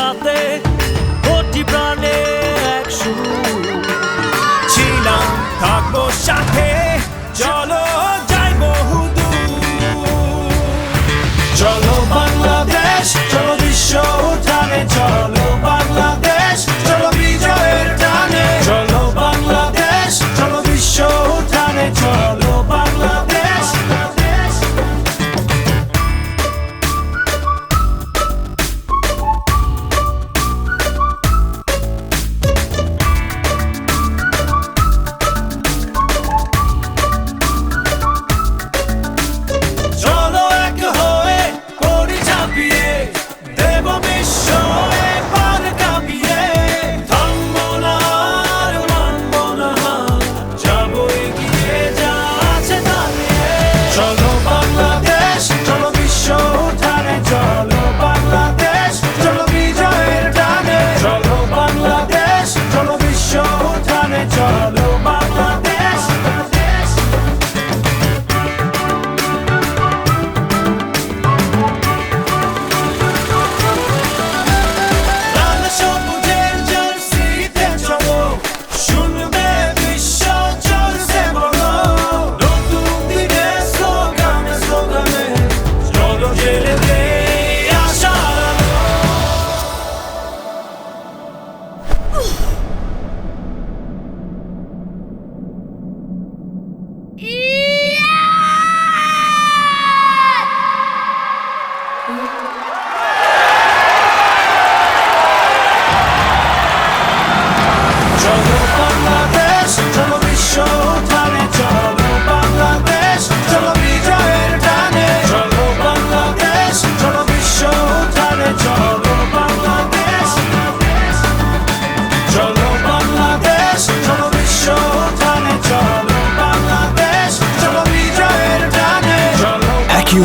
সাথে কোটি প্রাণে এক সুর ছিলাম থাকবো সাথে চলো যাই বহুদূর চলো বাংলাদেশ চলো বিশ্ব উঠানে চলো বাংলাদেশ চলো বিজয়ের টানে চলো বাংলাদেশ চলো বিশ্ব উঠানে চলো বাংলাদেশ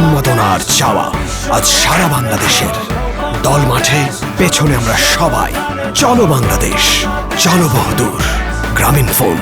উন্মাদনার চাওয়া আজ সারা বাংলাদেশের দল মাঠে পেছনে আমরা সবাই চলো বাংলাদেশ চলো বহুদূর গ্রামীণ ফোন।